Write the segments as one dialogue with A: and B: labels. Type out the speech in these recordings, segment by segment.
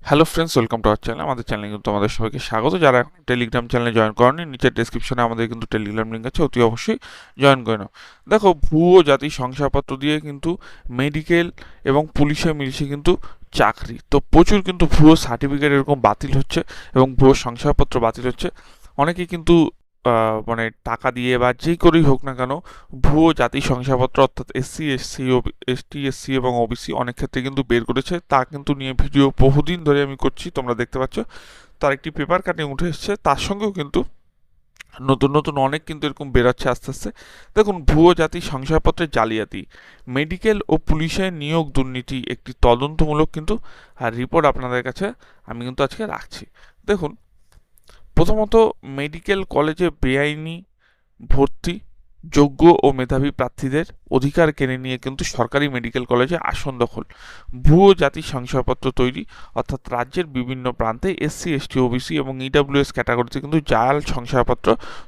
A: Hello friends, welcome to our channel. আমাদের চ্যানেলে কিন্তু আমাদের সবাইকে স্বাগত। যারা এখন টেলিগ্রাম চ্যানেলে জয়েন করেনি, নিচের ডেসক্রিপশনে আমাদের কিন্তু টেলিগ্রাম লিঙ্ক আছে, অতি অবশ্যই জয়েন করে নাও। দেখো, ভুয়ো জাতি শংসাপত্র দিয়ে কিন্তু মেডিকেল এবং পুলিশে মিলিশে কিন্তু চাকরি, তো প্রচুর কিন্তু ভুয়ো সার্টিফিকেট এরকম বাতিল হচ্ছে এবং ভুয়ো শংসাপত্র বাতিল হচ্ছে। অনেকেই কিন্তু মানে টাকা দিয়ে বা যে করেই হোক না কেন ভুয়ো জাতি শংসাপত্র অর্থাৎ এসসি এসসি এসটি এসসি এবং ওবিসি অনেক ক্ষেত্রে কিন্তু বের করেছে। তা কিন্তু নিয়ে ভিডিও বহুদিন ধরে আমি করছি, তোমরা দেখতে পাচ্ছ। তার একটি পেপার কাটিং উঠে এসছে, তার সঙ্গেও কিন্তু নতুন নতুন অনেক কিন্তু এরকম বেরোচ্ছে আস্তে আস্তে। দেখুন, ভুয়ো জাতি শংসাপত্রের জালিয়াতি, মেডিকেল ও পুলিশের নিয়োগ দুর্নীতি, একটি তদন্তমূলক কিন্তু রিপোর্ট আপনাদের কাছে আমি কিন্তু আজকে রাখছি। দেখুন, প্রথমত, মেডিকেল কলেজে বেআইনি ভর্তি, যোগ্য ও মেধাবী প্রার্থীদের অধিকার কেড়ে নিয়ে কিন্তু সরকারি মেডিকেল কলেজে আসন দখল, ভুয়ো জাতি শংসাপত্র তৈরি, অর্থাৎ রাজ্যের বিভিন্ন প্রান্তে এসসি এসটি ওবিসি এবং ইডাব্লিউএস ক্যাটাগরিতে কিন্তু জাল শংসাপত্র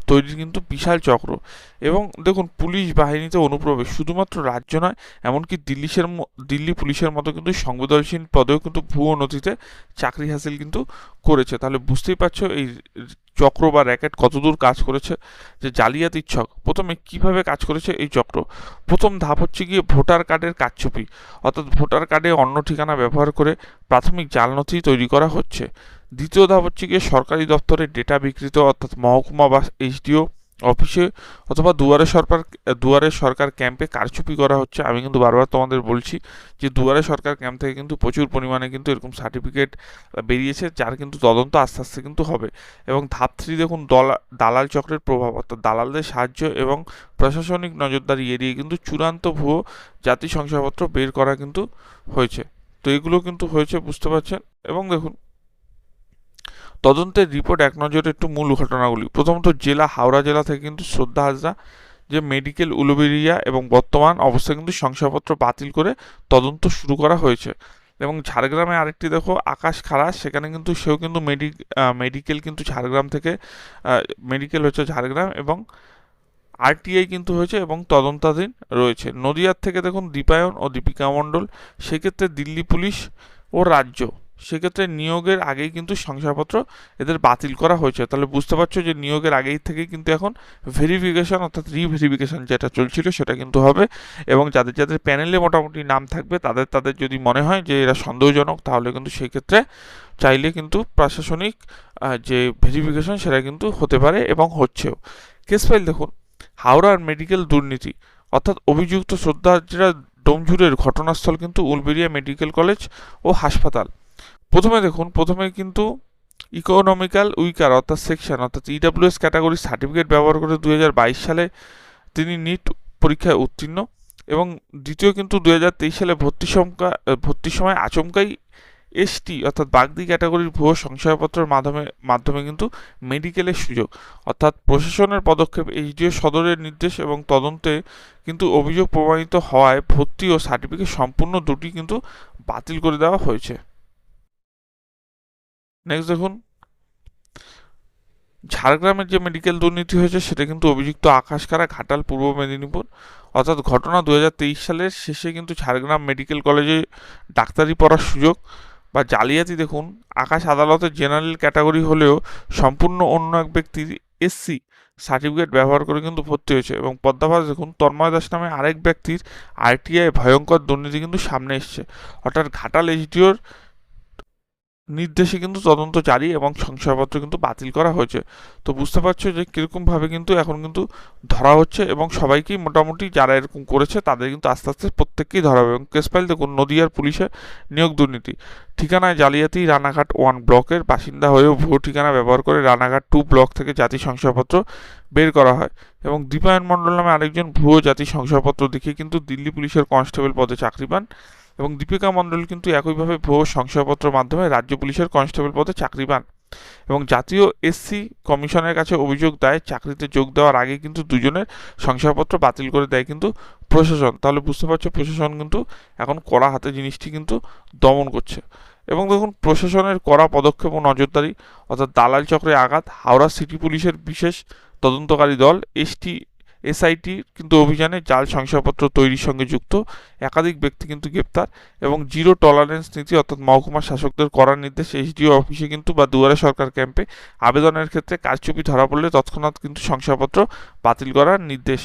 A: তৈরির কিন্তু বিশাল চক্র। এবং দেখুন, পুলিশ বাহিনীতে অনুপ্রবেশ শুধুমাত্র রাজ্য নয়, এমনকি দিল্লি পুলিশের মতো কিন্তু সংবেদনশীল পদেও কিন্তু ভুয়ো নথিতে চাকরি হাসিল কিন্তু করেছে। তাহলে বুঝতেই পারছো এই চক্র বা র্যাকেট কতদূর কাজ করেছে। যে জালিয়াতির ছক, প্রথমে কিভাবে কাজ করেছে এই চক্র। প্রথম ধাপ হচ্ছে গিয়ে ভোটার কার্ডের কারচুপি, অর্থাৎ ভোটার কার্ডে অন্য ঠিকানা ব্যবহার করে প্রাথমিক জাল নথি তৈরি করা হচ্ছে। দ্বিতীয় ধাপ হচ্ছে গিয়ে সরকারি দপ্তরের ডেটা বিকৃত, অর্থাৎ মহকুমা বা এইচডিও অফিসে অথবা দুয়ারে সরকার ক্যাম্পে কারচুপি করা হচ্ছে। আমি কিন্তু বারবার তোমাদের বলছি যে দুয়ারে সরকার ক্যাম্প থেকে কিন্তু প্রচুর পরিমাণে কিন্তু এরকম সার্টিফিকেট বেরিয়েছে, যার কিন্তু তদন্ত আস্তে আস্তে কিন্তু হবে। এবং ধাপ 3, দেখুন, দালাল চক্রের প্রভাব, অর্থাৎ দালালদের সাহায্য এবং প্রশাসনিক নজরদারি এড়িয়ে কিন্তু চূড়ান্ত ভুয়ো জাতি শংসাপত্র বের করা কিন্তু হয়েছে। তো এগুলো কিন্তু হয়েছে, বুঝতে পারছেন। এবং দেখুন, তদন্তের রিপোর্ট এক নজরে একটু মূল ঘটনাগুলি। প্রথমত, হাওড়া জেলা থেকে কিন্তু শ্রদ্ধা হাজরা যে মেডিকেল উলুবেড়িয়া এবং বর্তমান অবস্থায় কিন্তু শংসাপত্র বাতিল করে তদন্ত শুরু করা হয়েছে। এবং ঝাড়গ্রামে আরেকটি দেখো, আকাশ খাড়া, সেখানে কিন্তু সেও কিন্তু মেডিকেল কিন্তু ঝাড়গ্রাম থেকে, মেডিকেল হচ্ছে ঝাড়গ্রাম এবং আরটিআই কিন্তু হয়েছে এবং তদন্তাধীন রয়েছে। নদিয়ার থেকে দেখুন দীপায়ন ও দীপিকা মণ্ডল, সেক্ষেত্রে দিল্লি পুলিশ ও রাজ্য, সেক্ষেত্রে নিয়োগের আগেই কিন্তু শংসাপত্র এদের বাতিল করা হয়েছে। তাহলে বুঝতে পারছো যে নিয়োগের আগেই থেকেই কিন্তু এখন ভেরিফিকেশন অর্থাৎ রিভেরিফিকেশন যেটা চলছিল সেটা কিন্তু হবে। এবং যাদের যাদের প্যানেলে মোটামুটি নাম থাকবে, তাদের যদি মনে হয় যে এরা সন্দেহজনক, তাহলে কিন্তু সেই ক্ষেত্রে চাইলে কিন্তু প্রশাসনিক যে ভেরিফিকেশন সেটা কিন্তু হতে পারে এবং হচ্ছেও। কেস ফাইল দেখুন, হাওড়ার মেডিকেল দুর্নীতি, অর্থাৎ অভিযুক্ত শ্রদ্ধার্জীরা ডোমজুরের ঘটনাস্থল কিন্তু উলবেড়িয়া মেডিকেল কলেজ ও হাসপাতাল। প্রথমে কিন্তু ইকোনমিক্যাল উইকার অর্থাৎ সেকশন অর্থাৎ ইডাব্লিউএস ক্যাটাগরি সার্টিফিকেট ব্যবহার করে 2022 সালে তিনি নিট পরীক্ষায় উত্তীর্ণ। এবং দ্বিতীয় কিন্তু 2023 সালে ভর্তির সময় আচমকাই এসটি অর্থাৎ বাগদি ক্যাটাগরির ভুয়ো শংসাপত্রের মাধ্যমে কিন্তু মেডিকেলের সুযোগ, অর্থাৎ প্রশাসনের পদক্ষেপ, এইচডিও সদরের নির্দেশ এবং তদন্তে কিন্তু অভিযোগ প্রমাণিত হওয়ায় ভর্তি ও সার্টিফিকেট সম্পূর্ণ দুটি কিন্তু বাতিল করে দেওয়া হয়েছে। নেক্সট দেখুন, ঝাড়গ্রামের যে মেডিকেল দুর্নীতি হয়েছে সেটা কিন্তু অভিযুক্ত আকাশকারা, ঘাটাল, পূর্ব মেদিনীপুর। অর্থাৎ ঘটনা 2023 সালের শেষে কিন্তু ঝাড়গ্রাম মেডিকেল কলেজে ডাক্তারি পড়ার সুযোগ বা জালিয়াতি। দেখুন, আকাশ আদালতের জেনারেল ক্যাটাগরি হলেও সম্পূর্ণ অন্য এক ব্যক্তির এসসি সার্টিফিকেট ব্যবহার করে কিন্তু ভর্তি হয়েছে। এবং পদ্মাভাস দেখুন, তন্ময় দাস নামে আরেক ব্যক্তির আরটিআই ভয়ঙ্কর দুর্নীতি কিন্তু সামনে এসছে। অর্থাৎ ঘাটাল এইচডিওর নির্দেশে কিন্তু তদন্ত জারি এবং শংসাপত্র কিন্তু বাতিল করা হয়েছে। তো বুঝতে পারছো যে কীরকমভাবে কিন্তু এখন কিন্তু ধরা হচ্ছে এবং সবাইকেই মোটামুটি যারা এরকম করেছে তাদের কিন্তু আস্তে আস্তে প্রত্যেককেই ধরা হবে। এবং কেস ফাইল দেখুন, নদিয়ার পুলিশের নিয়োগ দুর্নীতি, ঠিকানায় জালিয়াতি, রানাঘাট 1 ব্লকের বাসিন্দা হয়েও ভুয়ো ঠিকানা ব্যবহার করে রানাঘাট 2 ব্লক থেকে জাতি শংসাপত্র বের করা হয়। এবং দীপায়ন মণ্ডল নামে আরেকজন ভুয়ো জাতি শংসাপত্র দেখিয়ে কিন্তু দিল্লি পুলিশের কনস্টেবল পদে চাকরি পান। এবং দীপিকা মণ্ডল কিন্তু একইভাবে ভুয়ো শংসাপত্রের মাধ্যমে রাজ্য পুলিশের কনস্টেবল পদে চাকরি পান। এবং জাতীয় এসসি কমিশনের কাছে অভিযোগ দেয়, চাকরিতে যোগ দেওয়ার আগে কিন্তু দুজনের শংসাপত্র বাতিল করে দেয় কিন্তু প্রশাসন। তাহলে বুঝতে পারছো প্রশাসন কিন্তু এখন কড়া হাতে জিনিসটি কিন্তু দমন করছে। এবং দেখুন, প্রশাসনের কড়া পদক্ষেপ ও নজরদারি, অর্থাৎ দালাল চক্রে আঘাত, হাওড়া সিটি পুলিশের বিশেষ তদন্তকারী দল এসআইটি কিন্তু অভিযানে জাল শংসাপত্র তৈরির সঙ্গে যুক্ত একাধিক ব্যক্তি কিন্তু গ্রেপ্তার, এবং জিরো টলারেন্স নীতি অর্থাৎ মহকুমা শাসকদের করার নির্দেশ এসডিও অফিসে কিন্তু বা দুয়ারে সরকার ক্যাম্পে আবেদনের ক্ষেত্রে কারচুপি ধরা পড়লে তৎক্ষণাৎ কিন্তু শংসাপত্র বাতিল করার নির্দেশ,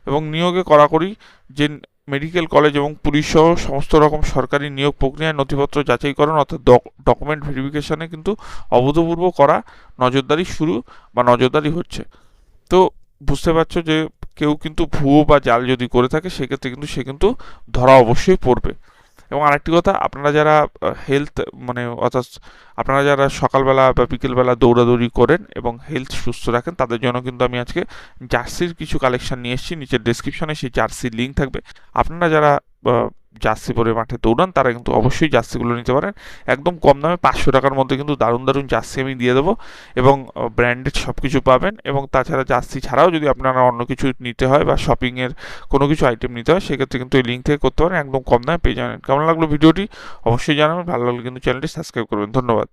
A: এবং নিয়োগে কড়াকড়ি, যে মেডিকেল কলেজ এবং পুলিশ সহ সমস্ত রকম সরকারি নিয়োগ প্রক্রিয়ায় নথিপত্র যাচাইকরণ অর্থাৎ ডকুমেন্ট ভেরিফিকেশনে কিন্তু অভূতপূর্ব করা নজরদারি হচ্ছে। তো বুঝতে পারছো যে কেউ কিন্তু ভুয়ো বা জাল যদি করে থাকে সেক্ষেত্রে কিন্তু সে কিন্তু ধরা অবশ্যই পড়বে। এবং আরেকটি কথা, আপনারা যারা হেলথ মানে অর্থাৎ আপনারা যারা সকালবেলা বা বিকেলবেলা দৌড়াদৌড়ি করেন এবং হেলথ সুস্থ রাখেন তাদের জন্য কিন্তু আমি আজকে জার্সির কিছু কালেকশন নিয়ে এসেছি। নিচের ডেসক্রিপশনে সেই জার্সির লিঙ্ক থাকবে। আপনারা যারা জার্সি পরে মাঠে দৌড়ান তারা কিন্তু অবশ্যই জার্সিগুলো নিতে পারেন। একদম কম দামে 500 টাকার মধ্যে কিন্তু দারুণ দারুণ জার্সি আমি দিয়ে দেবো, এবং ব্র্যান্ডেড সব কিছু পাবেন। এবং তাছাড়া জার্সি ছাড়াও যদি আপনারা অন্য কিছু নিতে হয় বা শপিংয়ের কোনো কিছু আইটেম নিতে হয় সেক্ষেত্রে কিন্তু এই লিঙ্ক থেকে করতে পারেন, একদম কম দামে পেয়ে যাবেন। কেমন লাগলো ভিডিওটি অবশ্যই জানাবেন, ভালো লাগলে কিন্তু চ্যানেলটি সাবস্ক্রাইব করবেন। ধন্যবাদ।